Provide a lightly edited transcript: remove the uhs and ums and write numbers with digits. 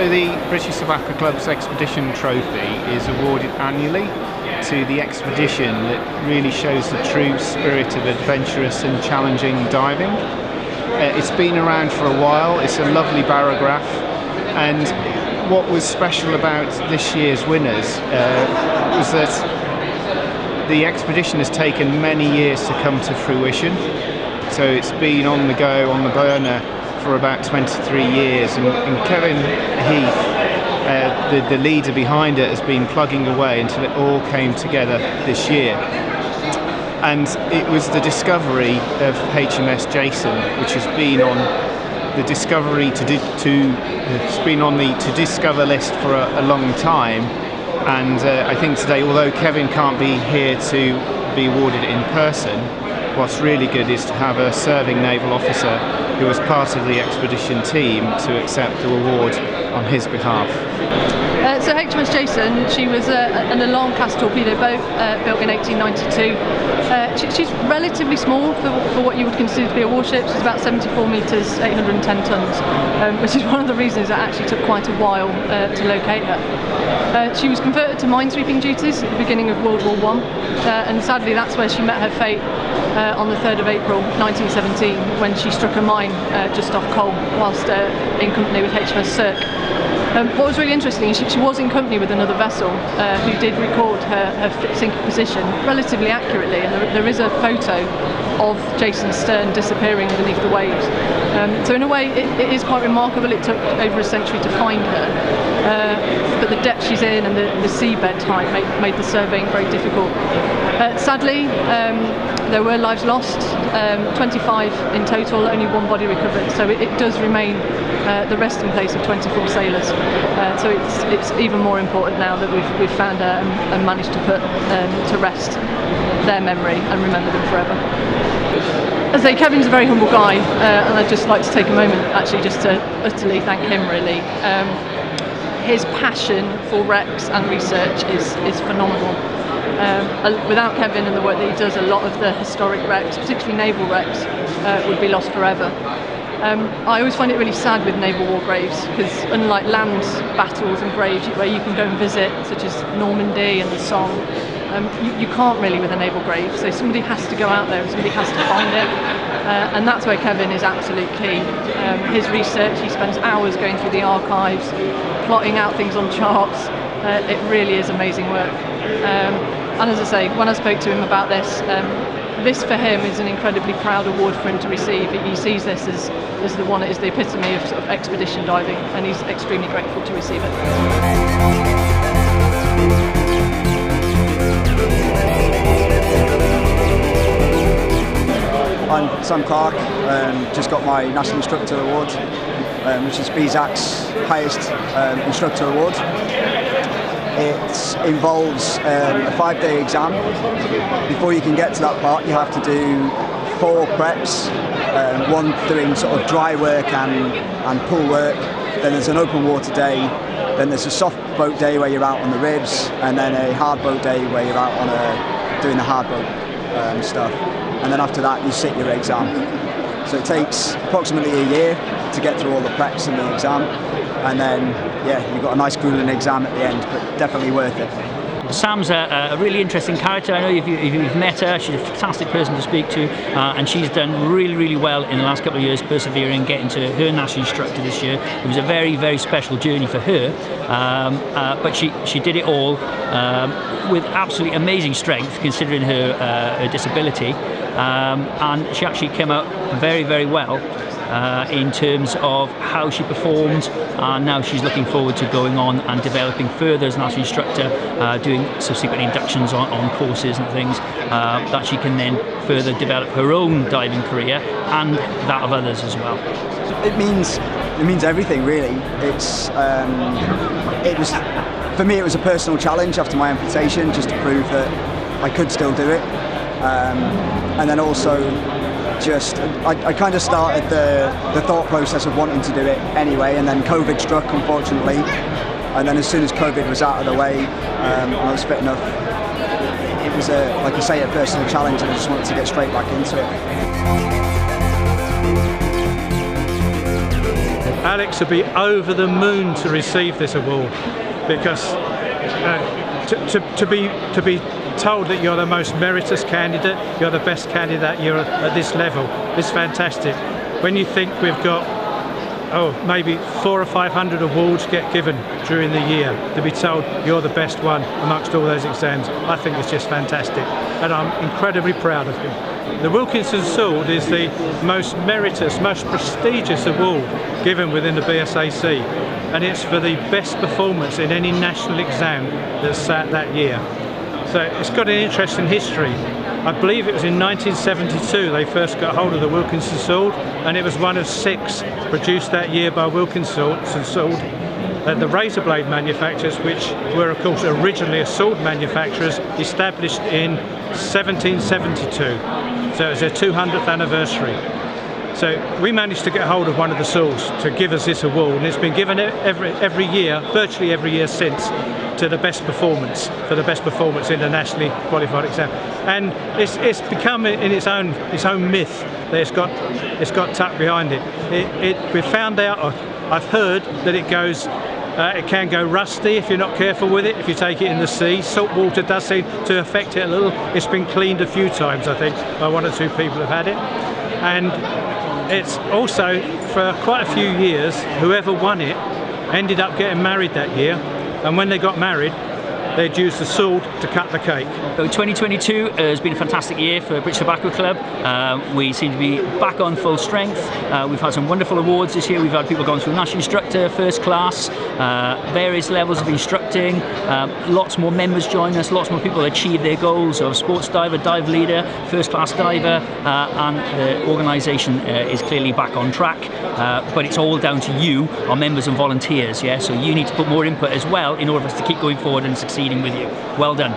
So the British-Sub-Aqua Club's Expedition Trophy is awarded annually to the expedition that really shows the true spirit of adventurous and challenging diving. It's been around for a while, it's a lovely barograph, and what was special about this year's winners was that the expedition has taken many years to come to fruition. So it's been on the go, on the burner for about 23 years, and Kevin Heath, the leader behind it, has been plugging away until it all came together this year. And it was the discovery of HMS Jason, which has been on the discovery it's been on the to discover list for a long time. And I think today, although Kevin can't be here to be awarded in person, what's really good is to have a serving naval officer who was part of the expedition team to accept the award on his behalf. So HMS Jason, she was an alarm-class torpedo boat built in 1892. She's relatively small for what you would consider to be a warship. She's about 74 metres, 810 tonnes, which is one of the reasons it actually took quite a while to locate her. She was converted to minesweeping duties at the beginning of World War I, and sadly that's where she met her fate on the 3rd of April 1917 when she struck a mine just off Cole whilst in company with HMS Cirque. What was really interesting is she was in company with another vessel who did record her sinking position relatively accurately, and there is a photo of Jason's stern disappearing underneath the waves. So in a way it is quite remarkable. It took over a century to find her, but the depth she's in and the seabed height made the surveying very difficult. Sadly, there were lives lost, 25 in total, only one body recovered, so it does remain the resting place of 24 sailors. So it's even more important now that we've found her and managed to put to rest their memory and remember them forever. As I say, Kevin's a very humble guy, and I'd just like to take a moment actually just to utterly thank him really. His passion for wrecks and research is phenomenal. Without Kevin and the work that he does, a lot of the historic wrecks, particularly naval wrecks, would be lost forever. I always find it really sad with naval war graves, because unlike land battles and graves where you can go and visit, such as Normandy and the Somme, you can't really with a naval grave, so somebody has to go out there and somebody has to find it, and that's where Kevin is absolute key. His research, he spends hours going through the archives, plotting out things on charts. It really is amazing work. And as I say, when I spoke to him about this for him is an incredibly proud award for him to receive. He sees this as the one that is the epitome of sort of expedition diving, and he's extremely grateful to receive it. I'm Sam Clark, just got my National Instructor Award, which is BSAC's highest instructor award. It involves a 5-day exam. Before you can get to that part, you have to do 4 preps, one doing sort of dry work and pool work, then there's an open water day, then there's a soft boat day where you're out on the ribs, and then a hard boat day where you're out on doing the hard boat stuff. And then after that you sit your exam. So it takes approximately a year to get through all the preps and the exam, and then you've got a nice grueling exam at the end, but definitely worth it. Sam's a really interesting character. I know if you've met her, she's a fantastic person to speak to, and she's done really well in the last couple of years, persevering, getting to her national instructor this year. It was a very special journey for her, but she did it all with absolutely amazing strength, considering her disability, and she actually came out very well in terms of how she performed, and now she's looking forward to going on and developing further as an national instructor, doing subsequent inductions on courses and things, that she can then further develop her own diving career and that of others as well. It means everything really. For me it was a personal challenge after my amputation, just to prove that I could still do it, and then also I kind of started the thought process of wanting to do it anyway, and then COVID struck, unfortunately, and then as soon as COVID was out of the way, and I was fit enough, it was like I say, a personal challenge, and I just wanted to get straight back into it. Alex will be over the moon to receive this award, because to be told that you're the most meritorious candidate, you're the best candidate, you're at this level, is fantastic. When you think we've got maybe 400 or 500 awards get given during the year, to be told you're the best one amongst all those exams, I think it's just fantastic, and I'm incredibly proud of him. The Wilkinson Sword is the most meritorious, most prestigious award given within the BSAC, and it's for the best performance in any national exam that's sat that year. So it's got an interesting history. I believe it was in 1972 they first got hold of the Wilkinson Sword, and it was one of 6 produced that year by Wilkinson Sword. The razor blade manufacturers, which were of course originally a sword manufacturers, established in 1772. So it was their 200th anniversary. So we managed to get hold of one of the swords to give us this award, and it's been given every year, virtually every year since, to the best performance, for the best performance in the nationally qualified exam. And it's become in its own myth that it's got tucked behind it. We've found out, I've heard that it can go rusty if you're not careful with it, if you take it in the sea. Salt water does seem to affect it a little. It's been cleaned a few times, I think, by 1 or 2 people have had it. And it's also, for quite a few years, whoever won it ended up getting married that year, and when they got married, they'd use the sword to cut the cake. So 2022 has been a fantastic year for British-Sub-Aqua Club. We seem to be back on full strength. We've had some wonderful awards this year. We've had people going through national instructor, first class, various levels of instructing, lots more members join us, lots more people achieve their goals of sports diver, dive leader, first class diver, and the organisation is clearly back on track. But it's all down to you, our members and volunteers, yeah? So you need to put more input as well in order for us to keep going forward and succeeding with you. Well done.